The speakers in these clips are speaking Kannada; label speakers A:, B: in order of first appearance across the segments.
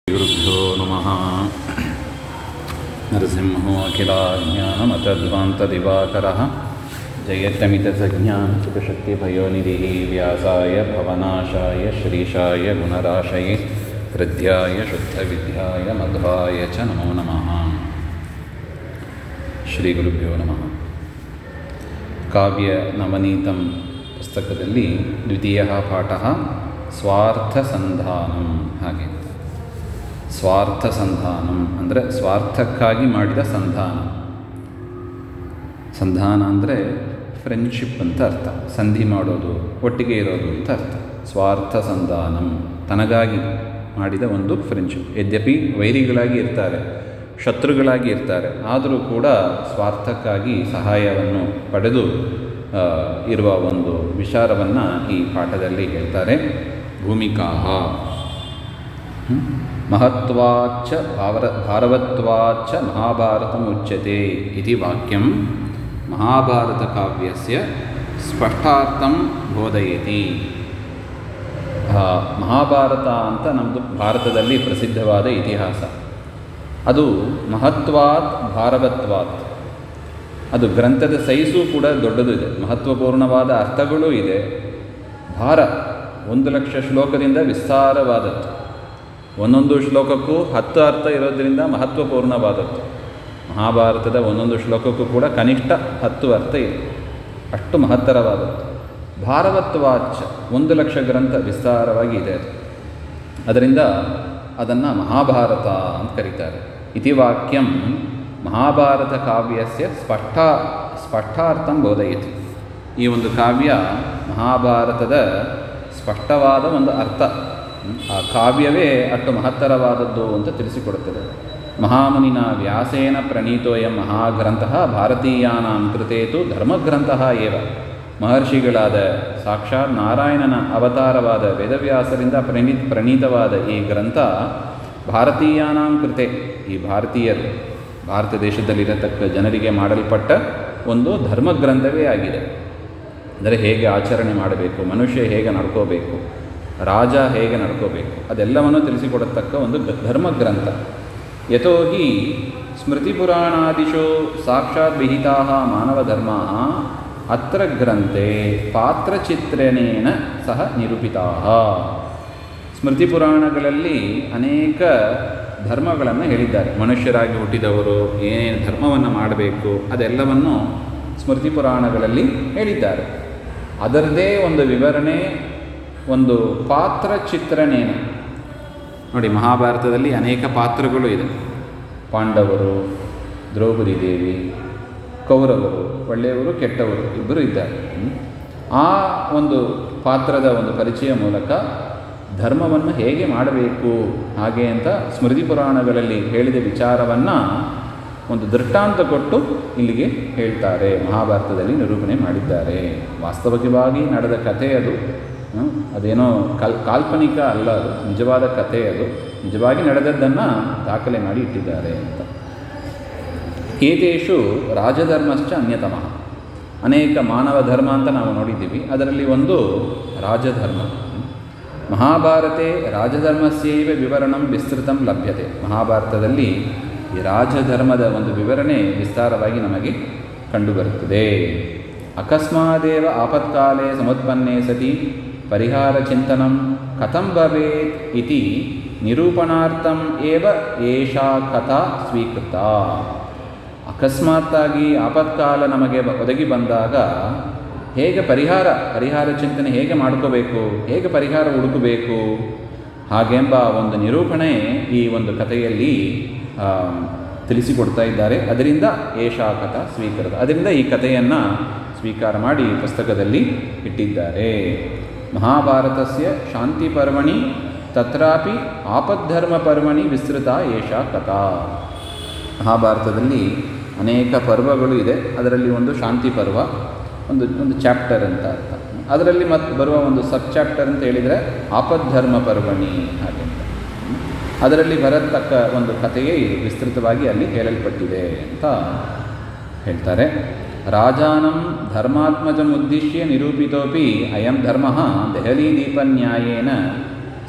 A: ಗುರುಭ್ಯೋ ನಮಃ. ನರಸಿಂಹೋ ಅಖಿಲಾಜ್ಞಾನಮತಧ್ವಾಂತದಿವಾಕರಃ ಜಯತ್ಯಮಿತಸಜ್ಞಾನಸುಖಶಕ್ತಿಭಯೋನಿಧಿಃ ವ್ಯಾಸಾಯ ಭವನಾಶಾಯ ಶ್ರೀಶಾಯ ಗುಣರಾಶಯೇ ಹೃದ್ಯಾಯ ಶುದ್ಧವಿದ್ಯಾಯ ಮಧ್ವಾಯ ಚ ನಮೋ ನಮಃ. ಶ್ರೀ ಗುರುಭ್ಯೋ ನಮಃ. ಕಾವ್ಯ ನವನೀತಂ ಪುಸ್ತಕದಲ್ಲಿ ದ್ವಿತೀಯ ಪಾಠ ಸ್ವಾರ್ಥಸಂಧಾನಂ. ಹಾಗೆ ಸ್ವಾರ್ಥ ಸಂಧಾನಂ ಅಂದರೆ ಸ್ವಾರ್ಥಕ್ಕಾಗಿ ಮಾಡಿದ ಸಂಧಾನ. ಸಂಧಾನ ಅಂದರೆ ಫ್ರೆಂಡ್ಶಿಪ್ ಅಂತ ಅರ್ಥ, ಸಂಧಿ ಮಾಡೋದು, ಒಟ್ಟಿಗೆ ಇರೋದು ಅಂತ ಅರ್ಥ. ಸ್ವಾರ್ಥ ಸಂಧಾನಂ ತನಗಾಗಿ ಮಾಡಿದ ಒಂದು ಫ್ರೆಂಡ್ಶಿಪ್. ಯದ್ಯಪಿ ವೈರಿಗಳಾಗಿ ಇರ್ತಾರೆ, ಶತ್ರುಗಳಾಗಿ ಇರ್ತಾರೆ, ಆದರೂ ಕೂಡ ಸ್ವಾರ್ಥಕ್ಕಾಗಿ ಸಹಾಯವನ್ನು ಪಡೆದು ಇರುವ ಒಂದು ವಿಚಾರವನ್ನು ಈ ಪಾಠದಲ್ಲಿ ಹೇಳ್ತಾರೆ. ಭೂಮಿಕಾಹ ಮಹತ್ವಾಚ್ಚ ಭಾರವತ್ವಾಚ್ಚ ಮಹಾಭಾರತಮುಚ್ಯತೆ ಇತಿ ವಾಕ್ಯಂ ಮಹಾಭಾರತಕಾವ್ಯಸ್ಯ ಸ್ಪಷ್ಟಾರ್ಥಂ ಬೋಧಯತಿ. ಮಹಾಭಾರತ ಅಂತ ನಮ್ಮದು ಭಾರತದಲ್ಲಿ ಪ್ರಸಿದ್ಧವಾದ ಇತಿಹಾಸ. ಅದು ಮಹತ್ವಾತ್ ಭಾರವತ್ವಾತ್, ಅದು ಗ್ರಂಥದ ಸೈಜು ಕೂಡ ದೊಡ್ಡದು ಇದೆ, ಮಹತ್ವಪೂರ್ಣವಾದ ಅರ್ಥಗಳೂ ಇದೆ. ಭಾರ 1,00,000 ಶ್ಲೋಕದಿಂದ ವಿಸ್ತಾರವಾದದ್ದು, ಒಂದೊಂದು ಶ್ಲೋಕಕ್ಕೂ 10 ಅರ್ಥ ಇರೋದರಿಂದ ಮಹತ್ವಪೂರ್ಣವಾದದ್ದು. ಮಹಾಭಾರತದ ಒಂದೊಂದು ಶ್ಲೋಕಕ್ಕೂ ಕೂಡ ಕನಿಷ್ಠ 10 ಅರ್ಥ ಇದೆ, ಅಷ್ಟು ಮಹತ್ತರವಾದದ್ದು. ಭಾರವತ್ವಾಚ 1,00,000 ಗ್ರಂಥ ವಿಸ್ತಾರವಾಗಿ ಇದೆ ಅದು, ಅದರಿಂದ ಅದನ್ನು ಮಹಾಭಾರತ ಅಂತ ಕರೀತಾರೆ. ಇತಿ ವಾಕ್ಯಂ ಮಹಾಭಾರತ ಕಾವ್ಯಸ್ಯ ಸ್ಪಷ್ಟಾರ್ಥಂ ಬೋಧಯತಿ. ಈ ಒಂದು ಕಾವ್ಯ ಮಹಾಭಾರತದ ಸ್ಪಷ್ಟವಾದ ಒಂದು ಅರ್ಥ, ಆ ಕಾವ್ಯವೇ ಅಷ್ಟು ಮಹತ್ತರವಾದದ್ದು ಅಂತ ತಿಳಿಸಿಕೊಡುತ್ತದೆ. ಮಹಾಮುನಿನ ವ್ಯಾಸೇನ ಪ್ರಣೀತೋಯಂ ಮಹಾಗ್ರಂಥಃ ಭಾರತೀಯಾನಾಂ ಕೃತೇತು ಧರ್ಮಗ್ರಂಥಃ ಏವ. ಮಹರ್ಷಿಗಳಾದ ಸಾಕ್ಷಾತ್ ನಾರಾಯಣನ ಅವತಾರವಾದ ವೇದವ್ಯಾಸರಿಂದ ಪ್ರಣೀತವಾದ ಈ ಗ್ರಂಥ ಭಾರತೀಯಾನಾಂ ಕೃತೆ, ಈ ಭಾರತೀಯರು ಭಾರತ ದೇಶದಲ್ಲಿರತಕ್ಕ ಜನರಿಗೆ ಮಾಡಲ್ಪಟ್ಟ ಒಂದು ಧರ್ಮಗ್ರಂಥವೇ ಆಗಿದೆ. ಅಂದರೆ ಹೇಗೆ ಆಚರಣೆ ಮಾಡಬೇಕು, ಮನುಷ್ಯ ಹೇಗೆ ನಡ್ಕೋಬೇಕು, ರಾಜ ಹೇಗೆ ನಡ್ಕೋಬೇಕು, ಅದೆಲ್ಲವನ್ನು ತಿಳಿಸಿಕೊಡತಕ್ಕ ಒಂದು ಧರ್ಮಗ್ರಂಥ. ಯತೋ ಹಿ ಸ್ಮೃತಿಪುರಾಣಾದಿಷು ಸಾಕ್ಷಾತ್ ವಿಹಿತಾ ಮಾನವಧರ್ಮಾ ಅತ್ರ ಗ್ರಂಥೆ ಪಾತ್ರಚಿತ್ರಣೇನ ಸಹ ನಿರೂಪಿತಾ. ಸ್ಮೃತಿಪುರಾಣಗಳಲ್ಲಿ ಅನೇಕ ಧರ್ಮಗಳನ್ನು ಹೇಳಿದ್ದಾರೆ. ಮನುಷ್ಯರಾಗಿ ಹುಟ್ಟಿದವರು ಏನೇನು ಧರ್ಮವನ್ನು ಮಾಡಬೇಕು ಅದೆಲ್ಲವನ್ನು ಸ್ಮೃತಿಪುರಾಣಗಳಲ್ಲಿ ಹೇಳಿದ್ದಾರೆ. ಅದರದ್ದೇ ಒಂದು ವಿವರಣೆ, ಒಂದು ಪಾತ್ರ ಚಿತ್ರಣೇನ. ನೋಡಿ, ಮಹಾಭಾರತದಲ್ಲಿ ಅನೇಕ ಪಾತ್ರಗಳು ಇದೆ. ಪಾಂಡವರು, ದ್ರೌಪದಿ ದೇವಿ, ಕೌರವರು, ಒಳ್ಳೆಯವರು ಕೆಟ್ಟವರು ಇಬ್ಬರು ಇದ್ದಾರೆ. ಆ ಒಂದು ಪಾತ್ರದ ಒಂದು ಪರಿಚಯ ಮೂಲಕ ಧರ್ಮವನ್ನು ಹೇಗೆ ಮಾಡಬೇಕು ಹಾಗೆ ಅಂತ ಸ್ಮೃತಿ ಪುರಾಣಗಳಲ್ಲಿ ಹೇಳಿದ ವಿಚಾರವನ್ನು ಒಂದು ದೃಷ್ಟಾಂತ ಕೊಟ್ಟು ಇಲ್ಲಿಗೆ ಹೇಳ್ತಾರೆ, ಮಹಾಭಾರತದಲ್ಲಿ ನಿರೂಪಣೆ ಮಾಡಿದ್ದಾರೆ. ವಾಸ್ತವಿಕವಾಗಿ ನಡೆದ ಕಥೆ ಅದು, ಅದೇನೋ ಕಾಲ್ಪನಿಕ ಅಲ್ಲ, ಅದು ನಿಜವಾದ ಕಥೆ, ಅದು ನಿಜವಾಗಿ ನಡೆದದ್ದನ್ನು ದಾಖಲೆ ಮಾಡಿ ಇಟ್ಟಿದ್ದಾರೆ ಅಂತ. ಏತೇಷು ರಾಜಧರ್ಮಶ್ಚ ಅನ್ಯತಮಃ. ಅನೇಕ ಮಾನವ ಧರ್ಮ ಅಂತ ನಾವು ನೋಡಿದ್ದೀವಿ, ಅದರಲ್ಲಿ ಒಂದು ರಾಜಧರ್ಮ. ಮಹಾಭಾರತೆ ರಾಜಧರ್ಮಸ್ಯೈವ ವಿವರಣಂ ವಿಸ್ತೃತಂ ಲಭ್ಯತೆ. ಮಹಾಭಾರತದಲ್ಲಿ ಈ ರಾಜಧರ್ಮದ ಒಂದು ವಿವರಣೆ ವಿಸ್ತಾರವಾಗಿ ನಮಗೆ ಕಂಡುಬರುತ್ತದೆ. ಅಕಸ್ಮಾದೇವ ಆಪತ್ಕಾಲೇ ಸಮುತ್ಪನ್ನೇ ಸತಿ ಪರಿಹಾರ ಚಿಂತನಂ ಕಥಂ ಭವೇತ್ ಇತಿ ನಿರೂಪಣಾರ್ಥಂ ಏವ ಏಷಾ ಕಥಾ ಸ್ವೀಕೃತ. ಅಕಸ್ಮಾತ್ತಾಗಿ ಆಪತ್ಕಾಲ ನಮಗೆ ಒದಗಿ ಬಂದಾಗ ಹೇಗೆ ಪರಿಹಾರ ಚಿಂತನೆ ಹೇಗೆ ಮಾಡ್ಕೋಬೇಕು, ಹೇಗೆ ಪರಿಹಾರ ಹುಡುಕಬೇಕು ಹಾಗೆಂಬ ಒಂದು ನಿರೂಪಣೆ ಈ ಒಂದು ಕಥೆಯಲ್ಲಿ ತಿಳಿಸಿಕೊಡ್ತಾ ಇದ್ದಾರೆ. ಅದರಿಂದ ಏಷಾ ಕಥಾ ಸ್ವೀಕೃತ, ಅದರಿಂದ ಈ ಕಥೆಯನ್ನು ಸ್ವೀಕಾರ ಮಾಡಿ ಪುಸ್ತಕದಲ್ಲಿ ಇಟ್ಟಿದ್ದಾರೆ. ಮಹಾಭಾರತಸ್ಯ ಶಾಂತಿ ಪರ್ವಣಿ ತತ್ರಾಪಿ ಆಪದ್ಧರ್ಮ ಪರ್ವಣಿ ವಿಸ್ತೃತ ಏಷಾ ಕಥಾ. ಮಹಾಭಾರತದಲ್ಲಿ ಅನೇಕ ಪರ್ವಗಳು ಇದೆ, ಅದರಲ್ಲಿ ಒಂದು ಶಾಂತಿ ಪರ್ವ, ಒಂದು ಚಾಪ್ಟರ್ ಅಂತ ಅರ್ಥ. ಅದರಲ್ಲಿ ಮತ್ತೆ ಬರುವ ಒಂದು ಸಬ್ ಚಾಪ್ಟರ್ ಅಂತ ಹೇಳಿದರೆ ಆಪದ್ಧರ್ಮ ಪರ್ವಣಿ ಹಾಗೆ ಅಂತ. ಅದರಲ್ಲಿ ಬರತಕ್ಕ ಒಂದು ಕಥೆಯೇ ವಿಸ್ತೃತವಾಗಿ ಅಲ್ಲಿ ಹೇಳಲ್ಪಟ್ಟಿದೆ ಅಂತ ಹೇಳ್ತಾರೆ. ರಾಜಾನಂ ಧರ್ಮಾತ್ಮಜಮುದ್ದೇಶ್ಯ ನಿರೂಪಿತೋಪಿ ಅಯಂ ಧರ್ಮ ದೆಹಲಿ ದೀಪನ್ಯಾಯೇನ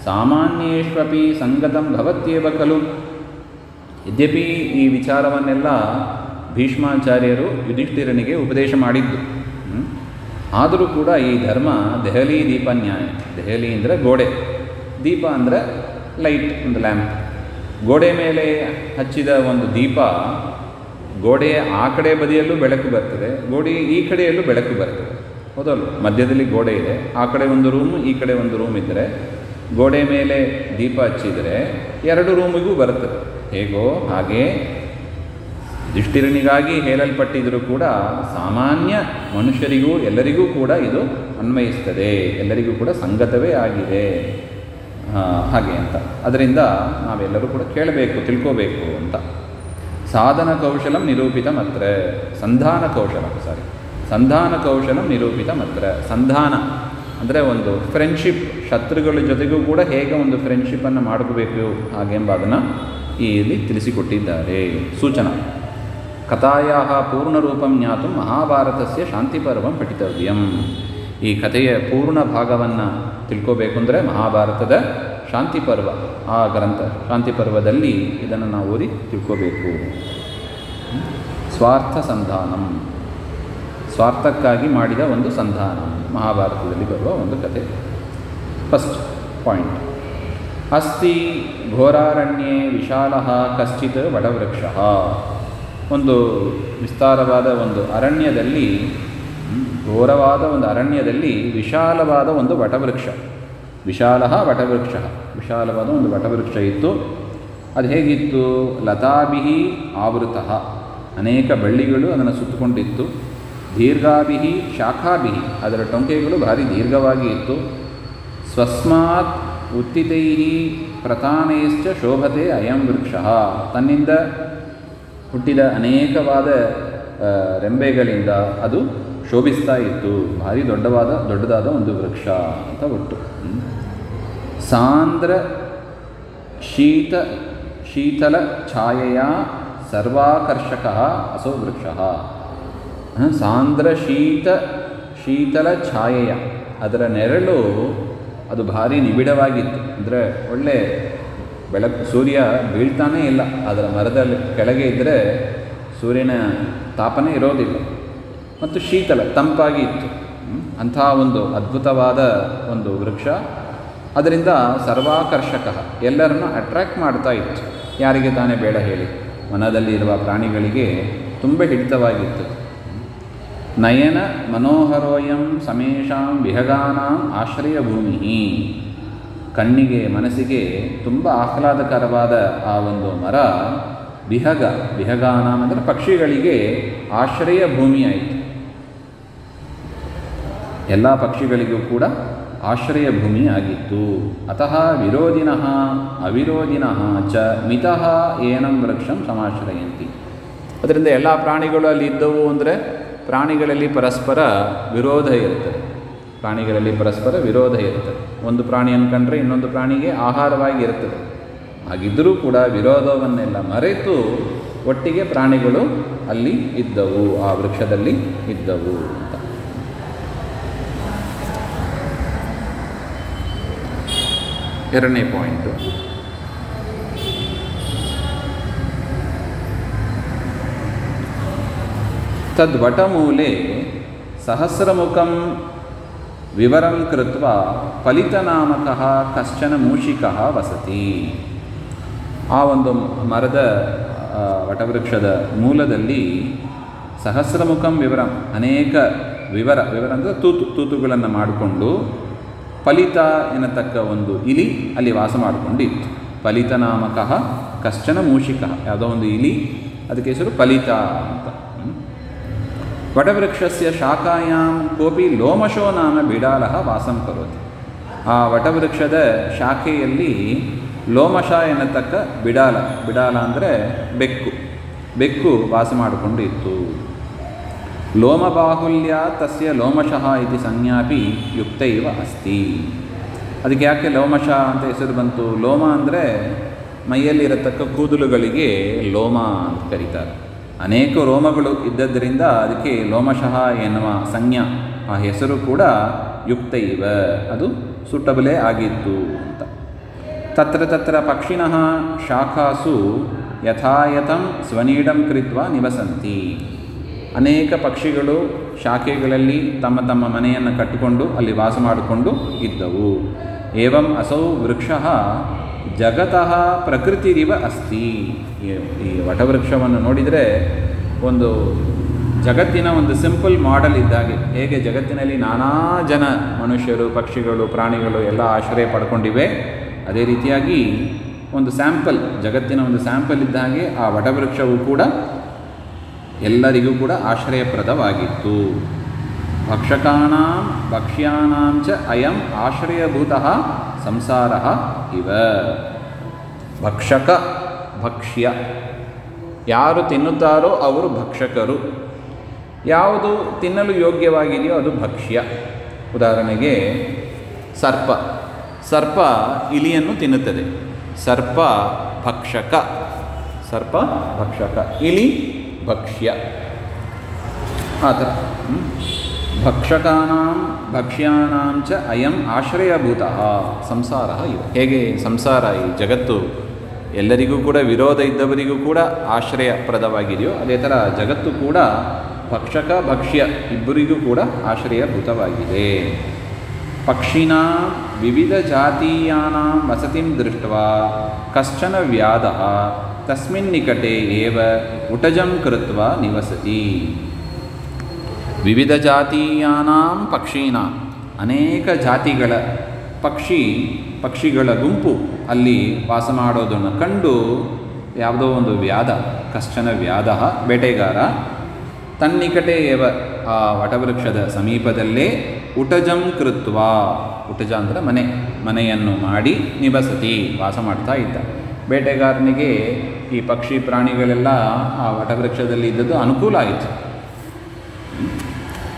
A: ಸಾಮಾನ್ಯೇಷ್ವಪಿ ಸಂಗತಂ ಭವತ್ಯೇವ ಖಲು. ಯದ್ಯಪಿ ಈ ವಿಚಾರವನ್ನೆಲ್ಲ ಭೀಷ್ಮಾಚಾರ್ಯರು ಯುಧಿಷ್ಠಿರನಿಗೆ ಉಪದೇಶ ಮಾಡಿದ್ದು, ಆದರೂ ಕೂಡ ಈ ಧರ್ಮ ದೆಹಲಿ ದೀಪ ನ್ಯಾಯ. ದೆಹಲಿ ಅಂದರೆ ಗೋಡೆ, ದೀಪ ಅಂದರೆ ಲೈಟ್, ಒಂದು ಲ್ಯಾಂಪ್. ಗೋಡೆ ಮೇಲೆ ಹಚ್ಚಿದ ಒಂದು ದೀಪ ಗೋಡೆಯ ಆ ಕಡೆ ಬದಿಯಲ್ಲೂ ಬೆಳಕು ಬರ್ತದೆ, ಗೋಡೆ ಈ ಕಡೆಯಲ್ಲೂ ಬೆಳಕು ಬರ್ತದೆ, ಹೌದಲ್ಲ? ಮಧ್ಯದಲ್ಲಿ ಗೋಡೆ ಇದೆ, ಆ ಕಡೆ ಒಂದು ರೂಮ್ ಈ ಕಡೆ ಒಂದು ರೂಮ್ ಇದ್ದರೆ ಗೋಡೆ ಮೇಲೆ ದೀಪ ಹಚ್ಚಿದರೆ ಎರಡು ರೂಮಿಗೂ ಬರ್ತದೆ. ಹೇಗೋ ಹಾಗೆ ಯುಧಿಷ್ಠಿರನಿಗಾಗಿ ಹೇಳಲ್ಪಟ್ಟಿದ್ದರೂ ಕೂಡ ಸಾಮಾನ್ಯ ಮನುಷ್ಯರಿಗೂ ಎಲ್ಲರಿಗೂ ಕೂಡ ಇದು ಅನ್ವಯಿಸ್ತದೆ, ಎಲ್ಲರಿಗೂ ಕೂಡ ಸಂಗತವೇ ಆಗಿದೆ ಹಾಗೆ ಅಂತ. ಅದರಿಂದ ನಾವೆಲ್ಲರೂ ಕೂಡ ಕೇಳಬೇಕು, ತಿಳ್ಕೋಬೇಕು ಅಂತ. ಸಾಧನ ಕೌಶಲಂ ನಿರೂಪಿತ ಮಾತ್ರ, ಸಂಧಾನ ಕೌಶಲಂ ನಿರೂಪಿತ ಮಾತ್ರ. ಸಂಧಾನ ಅಂದರೆ ಒಂದು ಫ್ರೆಂಡ್ಶಿಪ್, ಶತ್ರುಗಳ ಜೊತೆಗೂ ಕೂಡ ಹೇಗೆ ಒಂದು ಫ್ರೆಂಡ್ಶಿಪ್ಪನ್ನು ಮಾಡ್ಕೋಬೇಕು ಹಾಗೆಂಬ ಅದನ್ನು ಇಲ್ಲಿ ತಿಳಿಸಿಕೊಟ್ಟಿದ್ದಾರೆ. ಸೂಚನಾ ಕಥಾಯಾ ಪೂರ್ಣರೂಪಂ ಜ್ಞಾತು ಮಹಾಭಾರತಸ್ಯ ಶಾಂತಿಪರ್ವಂ ಪಠಿತವ್ಯಂ. ಈ ಕಥೆಯ ಪೂರ್ಣ ಭಾಗವನ್ನು ತಿಳ್ಕೋಬೇಕು ಅಂದರೆ ಮಹಾಭಾರತದ ಶಾಂತಿಪರ್ವ, ಆ ಗ್ರಂಥ ಶಾಂತಿಪರ್ವದಲ್ಲಿ ಇದನ್ನು ನಾವು ಓದಿ ತಿಳ್ಕೋಬೇಕು. ಸ್ವಾರ್ಥ ಸಂಧಾನಂ, ಸ್ವಾರ್ಥಕ್ಕಾಗಿ ಮಾಡಿದ ಒಂದು ಸಂಧಾನ ಮಹಾಭಾರತದಲ್ಲಿ ಬರುವ ಒಂದು ಕಥೆ. ಫಸ್ಟ್ ಪಾಯಿಂಟ್, ಅಸ್ತಿ ಘೋರಾರಣ್ಯೇ ವಿಶಾಲಃ ಕಶ್ಚಿತ್ ವಟವೃಕ್ಷಃ. ಒಂದು ವಿಸ್ತಾರವಾದ ಒಂದು ಅರಣ್ಯದಲ್ಲಿ, ಘೋರವಾದ ಒಂದು ಅರಣ್ಯದಲ್ಲಿ ವಿಶಾಲವಾದ ಒಂದು ವಟವೃಕ್ಷ, ವಿಶಾಲವಾದ ಒಂದು ವಟವೃಕ್ಷ ಇತ್ತು. ಅದು ಹೇಗಿತ್ತು? ಲತಾಭಿಃ ಆವೃತಃ, ಅನೇಕ ಬಳ್ಳಿಗಳು ಅದನ್ನು ಸುತ್ತಕೊಂಡಿತ್ತು. ದೀರ್ಘಾಭಿಃ ಶಾಖಾಭಿಃ, ಅದರ ಟೊಂಕೆಗಳು ಭಾರಿ ದೀರ್ಘವಾಗಿ ಇತ್ತು. ಸ್ವಸ್ಮಾತ್ ಉತ್ತಿತೈಃ ಪ್ರತಾನೈಶ್ಚ ಶೋಭತೆ ಅಯಂ ವೃಕ್ಷಃ, ತನ್ನಿಂದ ಹುಟ್ಟಿದ ಅನೇಕವಾದ ರೆಂಬೆಗಳಿಂದ ಅದು ಶೋಭಿಸ್ತಾ ಇತ್ತು. ಭಾರಿ ದೊಡ್ಡದಾದ ಒಂದು ವೃಕ್ಷ ಅಂತ ಒಟ್ಟು. ಸಾಂದ್ರ ಶೀತಲ ಛಾಯೆಯ ಸರ್ವಾಕರ್ಷಕ ಅಸೋ ವೃಕ್ಷ. ಸಾಂದ್ರ ಶೀತಲ ಛಾಯೆಯ, ಅದರ ನೆರಳು ಅದು ಭಾರಿ ನಿಬಿಡವಾಗಿತ್ತು. ಅಂದರೆ ಒಳ್ಳೆ ಬೆಳಕು, ಸೂರ್ಯ ಬೀಳ್ತಾನೇ ಇಲ್ಲ, ಅದರ ಮರದಲ್ಲಿ ಕೆಳಗೆ ಇದ್ದರೆ ಸೂರ್ಯನ ತಾಪನೇ ಇರೋದಿಲ್ಲ. ಮತ್ತು ಶೀತಲ, ತಂಪಾಗಿ ಇತ್ತು. ಅಂಥ ಒಂದು ಅದ್ಭುತವಾದ ಒಂದು ವೃಕ್ಷ. ಅದರಿಂದ ಸರ್ವಾಕರ್ಷಕ, ಎಲ್ಲರನ್ನು ಅಟ್ರ್ಯಾಕ್ಟ್ ಮಾಡ್ತಾ ಇತ್ತು. ಯಾರಿಗೆ ತಾನೇ ಬೇಡ ಹೇಳಿ, ವನದಲ್ಲಿರುವ ಪ್ರಾಣಿಗಳಿಗೆ ತುಂಬ ಹಿಡಿತವಾಗಿತ್ತು. ನಯನ ಮನೋಹರೋಯಂ ಸಮೇಷಾಂ ವಿಹಗಾನಾಂ ಆಶ್ರಯ ಭೂಮಿ. ಕಣ್ಣಿಗೆ ಮನಸ್ಸಿಗೆ ತುಂಬ ಆಹ್ಲಾದಕರವಾದ ಆ ಒಂದು ಮರ ವಿಹಗಾನಾಂ ಅಂದರೆ ಪಕ್ಷಿಗಳಿಗೆ ಆಶ್ರಯ ಭೂಮಿಯಾಯಿತು. ಎಲ್ಲ ಪಕ್ಷಿಗಳಿಗೂ ಕೂಡ ಆಶ್ರಯ ಭೂಮಿ ಆಗಿತ್ತು. ಅತಃ ವಿರೋಧಿನಃ ಅವಿರೋಧಿನಃ ಚ ಮಿತಃ ಏನಂ ವೃಕ್ಷಂ ಸಮಾಶ್ರಯಂತಿ. ಅದರಿಂದ ಎಲ್ಲ ಪ್ರಾಣಿಗಳು ಅಲ್ಲಿ ಇದ್ದವು. ಅಂದರೆ ಪ್ರಾಣಿಗಳಲ್ಲಿ ಪರಸ್ಪರ ವಿರೋಧ ಇರ್ತದೆ, ಒಂದು ಪ್ರಾಣಿ ಅಂದ್ಕೊಂಡ್ರೆ ಇನ್ನೊಂದು ಪ್ರಾಣಿಗೆ ಆಹಾರವಾಗಿ ಇರ್ತದೆ. ಹಾಗಿದ್ದರೂ ಕೂಡ ವಿರೋಧವನ್ನೆಲ್ಲ ಮರೆತು ಒಟ್ಟಿಗೆ ಪ್ರಾಣಿಗಳು ಅಲ್ಲಿ ಇದ್ದವು, ಆ ವೃಕ್ಷದಲ್ಲಿ ಇದ್ದವು ಅಂತ. ಎರಡನೇ ಪಾಯಿಂಟು, ತದ್ವಟಮೂಲೆ ಸಹಸ್ರಮುಖಂ ವಿವರಂ ಕೃತ್ವಾ ಫಲಿತನಾಮಕಃ ಕಶ್ಚನ ಮೂಷಿಕಃ ವಸತಿ. ಆ ಒಂದು ಮರದ ವಟವೃಕ್ಷದ ಮೂಲದಲ್ಲಿ ಸಹಸ್ರಮುಖಂ ವಿವರಂ, ಅನೇಕ ವಿವರ ಅಂದರೆ ತೂತುಗಳನ್ನು ಮಾಡಿಕೊಂಡು ಫಲಿತ ಎನ್ನತಕ್ಕ ಒಂದು ಇಲಿ ಅಲ್ಲಿ ವಾಸ ಮಾಡಿಕೊಂಡಿತ್ತು. ಫಲಿತನಾಮಕಃ ಕಶ್ಚನ ಮೂಷಿಕಃ, ಯಾವುದೋ ಒಂದು ಇಲಿ, ಅದಕ್ಕೆ ಹೆಸರು ಫಲಿತ ಅಂತ. ವಟವೃಕ್ಷಸ್ಯ ಶಾಖಾಯಾಂ ಕೋಪಿ ಲೋಮಶೋ ನಾಮ ಬಿಡಾಲಃ ವಾಸಂ ಕರೋತಿ. ಆ ವಟವೃಕ್ಷದ ಶಾಖೆಯಲ್ಲಿ ಲೋಮಶ ಎನ್ನತಕ್ಕ ಬಿಡಾಲ ಅಂದರೆ ಬೆಕ್ಕು ವಾಸ ಮಾಡಿಕೊಂಡು ಇತ್ತು. ಲೋಮಬಾಹುಲ್ಯ ತಸ್ಯ ಲೋಮಶಃ ಇತಿ ಸಂಜ್ಞಾಪಿ ಯುಕ್ತ ಇವ ಅಸ್ತಿ. ಅದಕ್ಕೆ ಯಾಕೆ ಲೋಮಶ ಅಂತ ಹೆಸರು ಬಂತು? ಲೋಮ ಅಂದರೆ ಮೈಯಲ್ಲಿರತಕ್ಕ ಕೂದಲುಗಳಿಗೆ ಲೋಮ ಅಂತ ಕರೀತಾರೆ. ಅನೇಕ ರೋಮಗಳು ಇದ್ದದ್ದರಿಂದ ಅದಕ್ಕೆ ಲೋಮಶಃ ಎನ್ನುವ ಸಂಜ್ಞಾ, ಆ ಹೆಸರು ಕೂಡ ಯುಕ್ತ ಇವ, ಅದು ಸೂಟಬಲೇ ಆಗಿತ್ತು ಅಂತ. ತತ್ರ ತತ್ರ ಪಕ್ಷಿಣಃ ಶಾಖಾಸು ಯಥಾಯಥಂ ಸ್ವನೀಡಂ ಕೃತ್ವಾ ನಿವಸಂತಿ. ಅನೇಕ ಪಕ್ಷಿಗಳು ಶಾಖೆಗಳಲ್ಲಿ ತಮ್ಮ ತಮ್ಮ ಮನೆಯನ್ನು ಕಟ್ಟಿಕೊಂಡು ಅಲ್ಲಿ ವಾಸ ಮಾಡಿಕೊಂಡು ಇದ್ದವು. ಏವಂ ಅಸೌ ವೃಕ್ಷಃ ಜಗತಃ ಪ್ರಕೃತಿರಿವ ಅಸ್ತಿ. ಈ ವಟವೃಕ್ಷವನ್ನು ನೋಡಿದರೆ ಒಂದು ಜಗತ್ತಿನ ಒಂದು ಸಿಂಪಲ್ ಮಾಡೆಲ್ ಇದ್ದಾಗೆ. ಹೇಗೆ ಜಗತ್ತಿನಲ್ಲಿ ನಾನಾ ಜನ ಮನುಷ್ಯರು, ಪಕ್ಷಿಗಳು, ಪ್ರಾಣಿಗಳು ಎಲ್ಲ ಆಶ್ರಯ ಪಡ್ಕೊಂಡಿವೆ, ಅದೇ ರೀತಿಯಾಗಿ ಒಂದು ಸ್ಯಾಂಪಲ್, ಜಗತ್ತಿನ ಒಂದು ಸ್ಯಾಂಪಲ್ ಇದ್ದ ಹಾಗೆ ಆ ವಟವೃಕ್ಷವು ಕೂಡ ಎಲ್ಲರಿಗೂ ಕೂಡ ಆಶ್ರಯಪ್ರದವಾಗಿತ್ತು. ಭಕ್ಷಕಾನಾಂ ಭಕ್ಷ್ಯಾನಾಂ ಚ ಅಯಂ ಆಶ್ರಯಭೂತಃ ಸಂಸಾರಃ ಇವ. ಭಕ್ಷಕ, ಭಕ್ಷ್ಯ, ಯಾರು ತಿನ್ನುತ್ತಾರೋ ಅವರು ಭಕ್ಷಕರು. ಯಾವುದು ತಿನ್ನಲು ಯೋಗ್ಯವಾಗಿದೆಯೋ ಅದು ಭಕ್ಷ್ಯ. ಉದಾಹರಣೆಗೆ ಸರ್ಪ, ಸರ್ಪ ಇಲಿಯನ್ನು ತಿನ್ನುತ್ತದೆ, ಸರ್ಪ ಭಕ್ಷಕ, ಸರ್ಪ ಭಕ್ಷಕ, ಇಲಿ ಭಕ್ಷ್ಯ. ಆ ಥರ ಭಕ್ಷಕಾನಾಂ ಭಕ್ಷ್ಯಾನಾಂ ಚ ಅಯಂ ಆಶ್ರಯಭೂತಃ ಸಂಸಾರಃ ಇವ. ಹೇಗೆ ಸಂಸಾರ, ಈ ಜಗತ್ತು ಎಲ್ಲರಿಗೂ ಕೂಡ ವಿರೋಧ ಇದ್ದವರಿಗೂ ಕೂಡ ಆಶ್ರಯಪ್ರದವಾಗಿದೆಯೋ ಅದೇ ಥರ ಜಗತ್ತು ಕೂಡ ಭಕ್ಷಕ ಭಕ್ಷ್ಯ ಇಬ್ಬರಿಗೂ ಕೂಡ ಆಶ್ರಯಭೂತವಾಗಿದೆ. ಪಕ್ಷಿನಾ ವಿವಿಧ ಜಾತೀಯಾನಾಂ ವಸತಿಂ ದೃಷ್ಟ್ವಾ ಕಶ್ಚನ ವ್ಯಾಧಃ ತಸ್ಮಿನ್ ನಿಕಟೆ ಏವ ಉಟಜಂ ಕೃತ್ವಾ ನಿವಸತಿ. ವಿವಿಧ ಜಾತೀಯಾನಾಂ ಪಕ್ಷೀನಾಂ, ಅನೇಕ ಜಾತಿಗಳ ಪಕ್ಷಿಗಳ ಗುಂಪು ಅಲ್ಲಿ ವಾಸ ಮಾಡೋದನ್ನು ಕಂಡು ಯಾವುದೋ ಒಂದು ವ್ಯಾಧ, ಕಶ್ಚನ ವ್ಯಾಧ, ಬೇಟೆಗಾರ, ತನ್ನಿಕಟೆ ಏವ ಆ ವಟವೃಕ್ಷದ ಸಮೀಪದಲ್ಲೇ ಉಟಜಂ ಕೃತ್ವಾ, ಉಟಜ ಅಂದರೆ ಮನೆಯನ್ನು ಮಾಡಿ ನಿವಸತಿ ವಾಸ ಮಾಡ್ತಾ ಇದ್ದ. ಬೇಟೆಗಾರನಿಗೆ ಈ ಪಕ್ಷಿ ಪ್ರಾಣಿಗಳೆಲ್ಲ ಆ ವಟವೃಕ್ಷದಲ್ಲಿ ಇದ್ದದ್ದು ಅನುಕೂಲ ಆಯಿತು.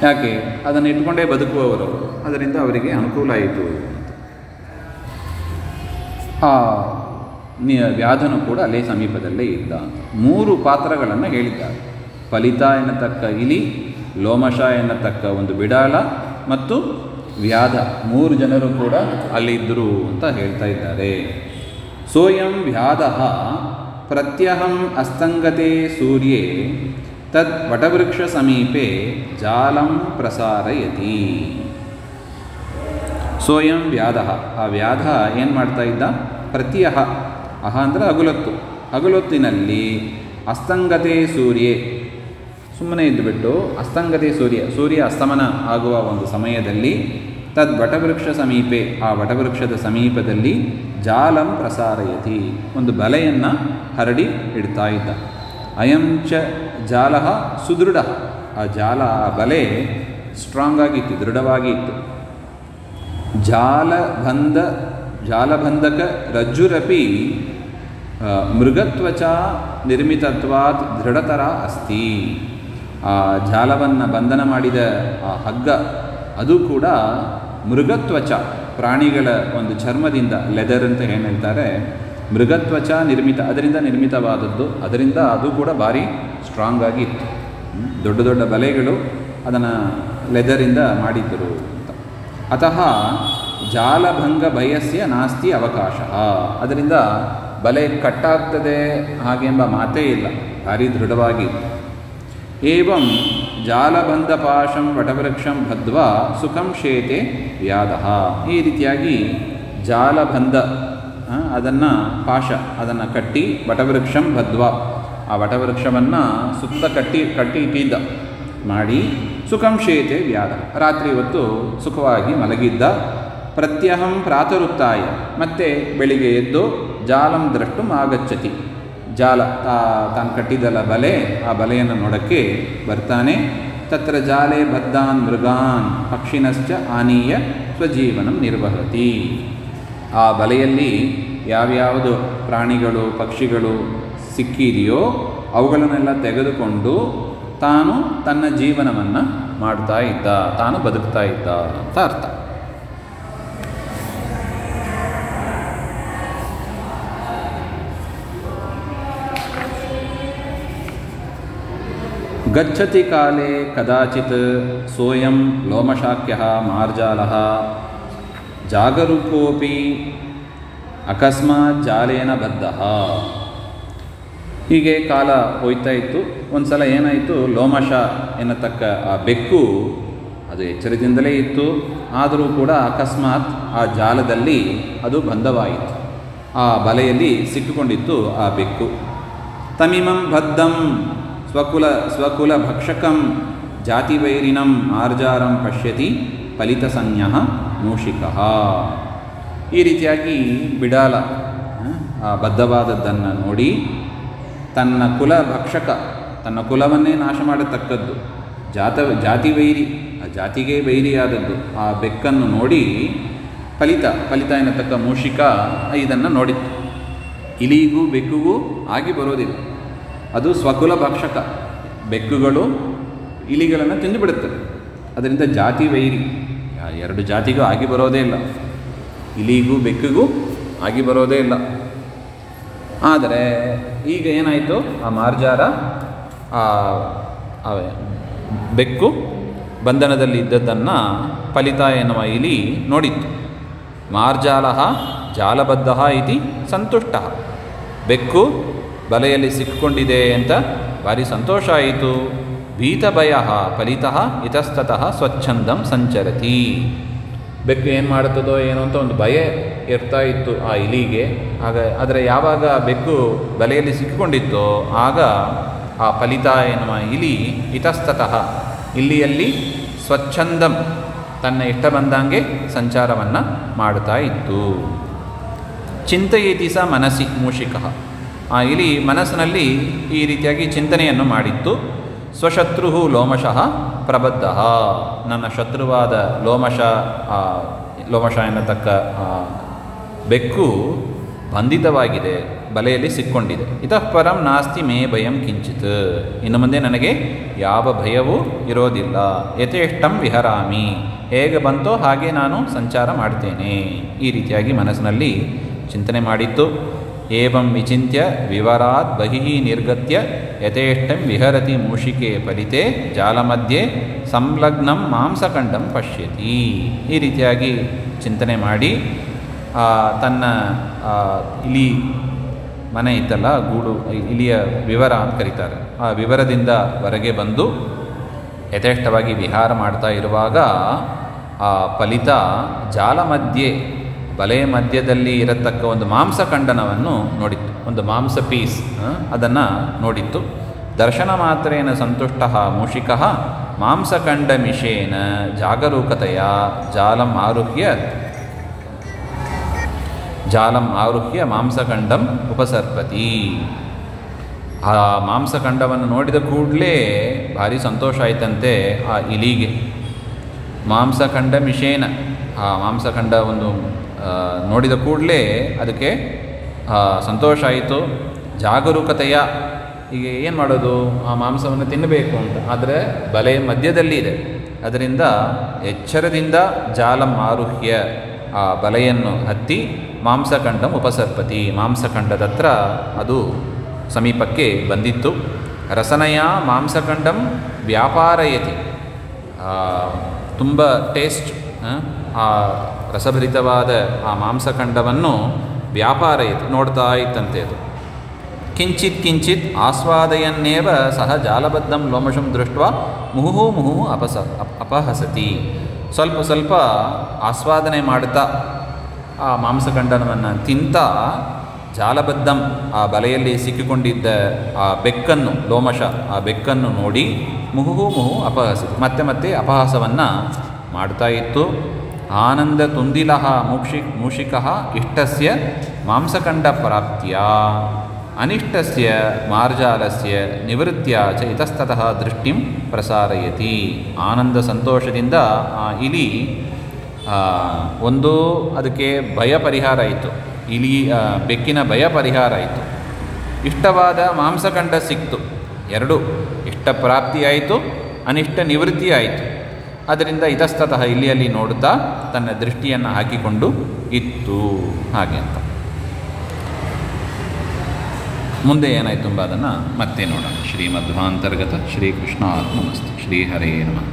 A: ಯಾಕೆ? ಅದನ್ನು ಇಟ್ಕೊಂಡೇ ಬದುಕುವವರು, ಅದರಿಂದ ಅವರಿಗೆ ಅನುಕೂಲ ಆಯಿತು. ಆ ವ್ಯಾಧನು ಕೂಡ ಅಲ್ಲೇ ಸಮೀಪದಲ್ಲೇ ಇದ್ದ ಅಂತ 3 ಪಾತ್ರಗಳನ್ನು ಹೇಳಿದ್ದಾರೆ. ಫಲಿತ ಎನ್ನತಕ್ಕ ಇಲಿ, ಲೋಮಶ ಎನ್ನತಕ್ಕ ಒಂದು ಬಿಡಾಲ ಮತ್ತು ವ್ಯಾಧ, 3 ಜನರು ಕೂಡ ಅಲ್ಲಿದ್ದರು ಅಂತ ಹೇಳ್ತಾ ಇದ್ದಾರೆ. ಸೋಯಂ ವ್ಯಾಧಃ ಪ್ರತ್ಯಹಂ ಅಸ್ತಂಗತೆ ಸೂರ್ಯೇ ತದ್ ವಟವೃಕ್ಷ ಸಮೀಪೆ ಜಾಲಂ ಪ್ರಸಾರಯತಿ. ಸೋಯಂ ವ್ಯಾಧ, ಆ ವ್ಯಾಧ ಏನು ಮಾಡ್ತಾ ಇದ್ದ? ಪ್ರತ್ಯಹ, ಅಹ ಅಂದರೆ ಹಗಲೊತ್ತಿನಲ್ಲಿ ಅಸ್ತಂಗತೆ ಸೂರ್ಯೆ, ಸುಮ್ಮನೆ ಇದ್ದುಬಿಟ್ಟು ಅಸ್ತಂಗತೆ ಸೂರ್ಯ ಅಸ್ತಮನ ಆಗುವ ಒಂದು ಸಮಯದಲ್ಲಿ ತದ್ ವಟವೃಕ್ಷ ಸಮೀಪೆ, ಆ ವಟವೃಕ್ಷದ ಸಮೀಪದಲ್ಲಿ ಜಾಲಂ ಪ್ರಸಾರಯತಿ, ಒಂದು ಬಲೆಯನ್ನು ಹರಡಿ ಇಡ್ತಾ ಇದ್ದ. ಅಯಂ ಚ ಜಾಲ ಸುದೃಢ, ಆ ಜಾಲ, ಆ ಬಲೆ ಸ್ಟ್ರಾಂಗ್ ಆಗಿತ್ತು, ದೃಢವಾಗಿ ಇತ್ತು. ಜಾಲಬಂಧಕ ರಜ್ಜುರಪಿ ಮೃಗತ್ವಚ ನಿರ್ಮಿತತ್ವಾತ್ ದೃಢತರ ಅಸ್ತಿ. ಆ ಜಾಲವನ್ನು ಬಂಧನ ಮಾಡಿದ ಆ ಹಗ್ಗ ಅದು ಕೂಡ ಮೃಗತ್ವಚ, ಪ್ರಾಣಿಗಳ ಒಂದು ಚರ್ಮದಿಂದ, ಲೆದರ್ ಅಂತ ಏನು ಹೇಳ್ತಾರೆ, ಮೃಗತ್ವಚ ನಿರ್ಮಿತ, ಅದರಿಂದ ನಿರ್ಮಿತವಾದದ್ದು, ಅದರಿಂದ ಅದು ಕೂಡ ಭಾರಿ ಸ್ಟ್ರಾಂಗ್ ಆಗಿ ಇತ್ತು. ದೊಡ್ಡ ದೊಡ್ಡ ಬಲೆಗಳು ಅದನ್ನು ಲೆದರಿಂದ ಮಾಡಿದ್ದರು ಅಂತ. ಅತಃ ಜಾಲಭಂಗ ಭಯಸ್ಯ ನಾಸ್ತಿ ಅವಕಾಶ, ಅದರಿಂದ ಬಲೆ ಕಟ್ಟಾಗ್ತದೆ ಹಾಗೆಂಬ ಮಾತೇ ಇಲ್ಲ, ಭಾರಿ ದೃಢವಾಗಿ. ಏವಂ ಜಾಲಬಂಧ ಪಾಶಂ ವಟವೃಕ್ಷಂ ಬದ್ಧ್ವಾ ಸುಖಂ ಶೇತೆ ವ್ಯಾಧಃ. ಈ ರೀತಿಯಾಗಿ ಜಾಲಬಂಧ, ಅದನ್ನು ಪಾಶ, ಅದನ್ನು ಕಟ್ಟಿ ವಟವೃಕ್ಷಂ ಬದ್ಧ್ವಾ, ಆ ವಟವೃಕ್ಷವನ್ನು ಸುತ್ತ ಕಟ್ಟಿ ಇಟ್ಟಿದ್ದ ಮಾಡಿ. ಸುಖಂ ಶೇತೆ ವ್ಯಾಧ, ರಾತ್ರಿ ಹೊತ್ತು ಸುಖವಾಗಿ ಮಲಗಿದ್ದ. ಪ್ರತ್ಯಹಂ ಪ್ರಾತರುತ್ತಾಯ, ಮತ್ತೆ ಬೆಳಿಗ್ಗೆ ಎದ್ದು ಜಾಲಂ ದ್ರಷ್ಟುಂ ಆಗಚ್ಚತಿ, ಜಾಲ ತಾನು ಕಟ್ಟಿದಲ್ಲ ಬಲೆ, ಆ ಬಲೆಯನ್ನು ನೋಡೋಕ್ಕೆ ಬರ್ತಾನೆ. ತತ್ರ ಜಾಲೆ ಬದ್ಧಾನ್ ಮೃಗಾನ್ ಪಕ್ಷಿನಶ್ಚ ಆನೀಯ ಸ್ವಜೀವನಂ ನಿರ್ವಹತಿ. ಆ ಬಲೆಯಲ್ಲಿ ಯಾವ್ಯಾವುದು ಪ್ರಾಣಿಗಳು ಪಕ್ಷಿಗಳು ಸಿಕ್ಕಿದೆಯೋ ಅವುಗಳನ್ನೆಲ್ಲ ತೆಗೆದುಕೊಂಡು ತಾನು ತನ್ನ ಜೀವನವನ್ನು ಮಾಡ್ತಾ ಇದ್ದ, ತಾನು ಬದುಕ್ತಾ ಇದ್ದ ಅಂತ ಅರ್ಥ. ಗಚ್ಚತಿ ಕಾಲೇ ಕದಾಚಿತ್ ಸೋಯಂ ಲೋಮಶಾಕ್ಯಃ ಮಾರ್ಜಾಲಃ ಜಾಗರೂಕೋಪಿ ಅಕಸ್ಮಾತ್ ಜಾಲೇನ ಬದ್ಧ. ಹೀಗೆ ಕಾಲ ಹೋಯ್ತಾ ಇತ್ತು. ಒಂದು ಸಲ ಏನಾಯಿತು, ಲೋಮಶ ಎನ್ನತಕ್ಕ ಆ ಬೆಕ್ಕು ಅದು ಎಚ್ಚರದಿಂದಲೇ ಇತ್ತು, ಆದರೂ ಕೂಡ ಅಕಸ್ಮಾತ್ ಆ ಜಾಲದಲ್ಲಿ ಅದು ಬಂಧವಾಯಿತು, ಆ ಬಲೆಯಲ್ಲಿ ಸಿಕ್ಕಿಕೊಂಡಿತ್ತು ಆ ಬೆಕ್ಕು. ತಮಿಮಂ ಬದ್ಧಂ ಸ್ವಕುಲ ಭಕ್ಷಕಂ ಜಾತಿವೈರಿಣಂ ಆರ್ಜಾರಂ ಪಶ್ಯತಿ ಫಲಿತಸಂಜ್ಞಃ ಮೂಷಿಕಃ. ಈ ರೀತಿಯಾಗಿ ಬಿಡಾಲ ಆ ಬದ್ಧವಾದದ್ದನ್ನು ನೋಡಿ ತನ್ನ ಕುಲ ಭಕ್ಷಕ, ತನ್ನ ಕುಲವನ್ನೇ ನಾಶ ಮಾಡತಕ್ಕದ್ದು, ಜಾತಿವೈರಿ, ಆ ಜಾತಿಗೆ ವೈರಿಯಾದದ್ದು ಆ ಬೆಕ್ಕನ್ನು ನೋಡಿ ಫಲಿತ ಎನ್ನತಕ್ಕ ಮೂಷಿಕ ಇದನ್ನು ನೋಡಿತ್ತು. ಇಲಿಗೂ ಬೆಕ್ಕಿಗೂ ಆಗಿ ಬರೋದಿಲ್ಲ, ಅದು ಸ್ವಕುಲ ಭಕ್ಷಕ. ಬೆಕ್ಕುಗಳು ಇಲಿಗಳನ್ನು ತಿಂದುಬಿಡುತ್ತದೆ, ಅದರಿಂದ ಜಾತಿ ವೈರಿ, ಎರಡು ಜಾತಿಗೂ ಆಗಿ ಬರೋದೇ ಇಲ್ಲ, ಇಲಿಗೂ ಬೆಕ್ಕಿಗೂ ಆಗಿ ಬರೋದೇ ಇಲ್ಲ. ಆದರೆ ಈಗ ಏನಾಯಿತು, ಆ ಮಾರ್ಜಾರ ಬೆಕ್ಕು ಬಂಧನದಲ್ಲಿ ಇದ್ದದ್ದನ್ನು ಫಲಿತ ಎನ್ನುವ ಇಲಿ ನೋಡಿತ್ತು. ಮಾರ್ಜಾಲ ಜಾಲಬದ್ಧ ಇತಿ ಸಂತುಷ್ಟ. ಬೆಕ್ಕು ಬಲೆಯಲ್ಲಿ ಸಿಕ್ಕೊಂಡಿದೆ ಅಂತ ಭಾರಿ ಸಂತೋಷ ಆಯಿತು. ಭೀತಭಯ ಫಲಿತ ಇತಸ್ತತಃ ಸ್ವಚ್ಛಂದಂ ಸಂಚರತಿ. ಬೆಕ್ಕು ಏನು ಮಾಡುತ್ತದೋ ಏನೋ ಅಂತ ಒಂದು ಭಯ ಇರ್ತಾ ಇತ್ತು ಆ ಇಲಿಗೆ. ಆದರೆ ಯಾವಾಗ ಬೆಕ್ಕು ಬಲೆಯಲ್ಲಿ ಸಿಕ್ಕಿಕೊಂಡಿತ್ತೋ ಆಗ ಆ ಫಲಿತ ಎನ್ನುವ ಇಲಿ ಇತಸ್ತತಃ ಇಲ್ಲಿಯಲ್ಲಿ ಸ್ವಚ್ಛಂದಂ ತನ್ನ ಇಷ್ಟ ಬಂದಂಗೆ ಸಂಚಾರವನ್ನು ಮಾಡುತ್ತಾ ಇತ್ತು. ಚಿಂತಯೇತಿ ಸ ಮನಸ್ಸಿ ಮೂಷಿಕ. ಆ ಇಲಿ ಮನಸ್ಸಿನಲ್ಲಿ ಈ ರೀತಿಯಾಗಿ ಚಿಂತನೆಯನ್ನು ಮಾಡಿತ್ತು. ಸ್ವಶತ್ರು ಲೋಮಶಃ ಪ್ರಬದ್ಧ. ನನ್ನ ಶತ್ರುವಾದ ಲೋಮಶ ಎನ್ನತಕ್ಕ ಬೆಕ್ಕು ಬಂಧಿತವಾಗಿದೆ, ಬಲೆಯಲ್ಲಿ ಸಿಕ್ಕೊಂಡಿದೆ. ಇತಃ ಪರಂ ನಾಸ್ತಿ ಮೇ ಭಯಂ ಕಿಂಚಿತ್. ಇನ್ನು ಮುಂದೆ ನನಗೆ ಯಾವ ಭಯವೂ ಇರೋದಿಲ್ಲ. ಯಥೇಷ್ಟಂ ವಿಹರಾಮಿ. ಹೇಗೆ ಬಂತೋ ಹಾಗೆ ನಾನು ಸಂಚಾರ ಮಾಡ್ತೇನೆ. ಈ ರೀತಿಯಾಗಿ ಮನಸ್ಸಿನಲ್ಲಿ ಚಿಂತನೆ ಮಾಡಿತ್ತು. ಏವಂ ವಿಚಿಂತ್ಯ ವಿವರಾತ್ ಬಹಿಃ ನಿರ್ಗತ್ಯ ಯಥೇಷ್ಟಂ ವಿಹರತಿ ಮೂಷಿಕೆ ಫಲಿತೆ ಜಾಲಮಧ್ಯೆ ಸಂಲಗ್ನಂ ಮಾಂಸಖಂಡಂ ಪಶ್ಯತಿ. ಈ ರೀತಿಯಾಗಿ ಚಿಂತನೆ ಮಾಡಿ ತನ್ನ ಇಲಿ ಮನೆ ಇತ್ತಲ್ಲ, ಗೂಡು, ಇಲಿಯ ವಿವರ ಅಂತ ಕರೀತಾರೆ, ಆ ವಿವರದಿಂದ ಹೊರಗೆ ಬಂದು ಯಥೇಷ್ಟವಾಗಿ ವಿಹಾರ ಮಾಡ್ತಾ ಇರುವಾಗ ಆ ಫಲಿತ ಜಾಲ ಮಧ್ಯೆ, ಬಲೆಯ ಮಧ್ಯದಲ್ಲಿ ಇರತಕ್ಕ ಒಂದು ಮಾಂಸಖಂಡನವನ್ನು ನೋಡಿತ್ತು. ಒಂದು ಮಾಂಸ ಪೀಸ್ ಅದನ್ನು ನೋಡಿತ್ತು. ದರ್ಶನ ಮಾತ್ರೇನ ಸಂತುಷ್ಟ ಮೂಷಿಕ ಮಾಂಸಖಂಡಮಿಷೇನ ಜಾಗರೂಕತೆಯ ಜಾಲಂ ಆರುಹ್ಯ ಮಾಂಸಖಂಡಂ ಉಪಸರ್ಪತಿ. ಆ ಮಾಂಸಖಂಡವನ್ನು ನೋಡಿದ ಕೂಡಲೇ ಭಾರಿ ಸಂತೋಷ ಆಯ್ತಂತೆ ಆ ಇಲಿಗೆ. ಮಾಂಸಖಂಡ ಮಿಷೇನ, ಆ ಮಾಂಸಖಂಡ ಒಂದು ನೋಡಿದ ಕೂಡಲೇ ಅದಕ್ಕೆ ಸಂತೋಷ ಆಯಿತು. ಜಾಗರೂಕತೆಯ, ಈಗ ಏನು ಮಾಡೋದು, ಆ ಮಾಂಸವನ್ನು ತಿನ್ನಬೇಕು ಅಂತ, ಆದರೆ ಬಲೆಯ ಮಧ್ಯದಲ್ಲಿ ಇದೆ, ಅದರಿಂದ ಎಚ್ಚರದಿಂದ ಜಾಲಂ ಆರುಹ್ಯ, ಆ ಬಲೆಯನ್ನು ಹತ್ತಿ ಮಾಂಸಖಂಡಂ ಉಪಸರ್ಪತಿ, ಮಾಂಸಖಂಡದ ಹತ್ರ ಅದು ಸಮೀಪಕ್ಕೆ ಬಂದಿತ್ತು. ರಸನಯ ಮಾಂಸಖಂಡಂ ವ್ಯಾಪಾರಯತಿ. ತುಂಬ ಟೇಸ್ಟ್, ಆ ರಸಭರಿತವಾದ ಆ ಮಾಂಸಖಂಡವನ್ನು ವ್ಯಾಪಾರಯತಿ, ನೋಡ್ತಾ ಇತ್ತಂತೆ ಅದು. ಕಿಂಚಿತ್ ಆಸ್ವಾದಯನ್ನೇವ ಸಹ ಜಾಲಬದ್ಧಂ ಲೋಮಶಂ ದೃಷ್ಟ ಮುಹುಃ ಅಪಹಸತಿ. ಸ್ವಲ್ಪ ಆಸ್ವಾದನೆ ಮಾಡುತ್ತಾ ಆ ಮಾಂಸಖಂಡನವನ್ನು ತಿಂತ ಜಾಲಬದ್ಧಂ, ಆ ಬಲೆಯಲ್ಲಿ ಸಿಕ್ಕಿಕೊಂಡಿದ್ದ ಆ ಬೆಕ್ಕನ್ನು, ಲೋಮಶ ಆ ಬೆಕ್ಕನ್ನು ನೋಡಿ ಮುಹುಃ ಅಪಹಸತಿ, ಮತ್ತೆ ಅಪಹಾಸವನ್ನು ಮಾಡ್ತಾ ಇತ್ತು. ಆನಂದ ತುಂದಿಲಃ ಮೂಷಿಕಃ ಇಷ್ಟಸ್ಯ ಮಾಂಸಖಂಡ ಪ್ರಾಪ್ತಿಯ ಅನಿಷ್ಟಸ್ಯ ಮಾರ್ಜಾಲಸ್ಯ ನಿವೃತ್ತಿಯ ಚ ಇತಸ್ತತಃ ದೃಷ್ಟಿಂ ಪ್ರಸಾರಯತಿ. ಆನಂದ ಸಂತೋಷದಿಂದ ಆ ಇಲಿ ಒಂದು ಅದಕ್ಕೆ ಭಯ ಪರಿಹಾರ ಆಯಿತು, ಬೆಕ್ಕಿನ ಭಯ ಪರಿಹಾರ ಆಯಿತು. ಇಷ್ಟವಾದ ಮಾಂಸಖಂಡ ಸಿಕ್ತು, ಎರಡು ಇಷ್ಟ ಪ್ರಾಪ್ತಿಯಾಯಿತು, ಅನಿಷ್ಟ ನಿವೃತ್ತಿ ಆಯಿತು. ಅದರಿಂದ ಇತಸ್ತತಃ ಇಲಿಯಲ್ಲಿ ನೋಡುತ್ತಾ ತನ್ನ ದೃಷ್ಟಿಯನ್ನು ಹಾಕಿಕೊಂಡು ಇತ್ತು. ಹಾಗೆ ಅಂತ ಮುಂದೆ ಏನಾಯಿತು ಎಂಬ ಅದನ್ನು ಮತ್ತೆ ನೋಡೋಣ. ಶ್ರೀಮಧ್ವಾಂತರ್ಗತ ಶ್ರೀಕೃಷ್ಣ ಆತ್ಮನಸ್ತು. ಶ್ರೀಹರೇ ನಮಃ.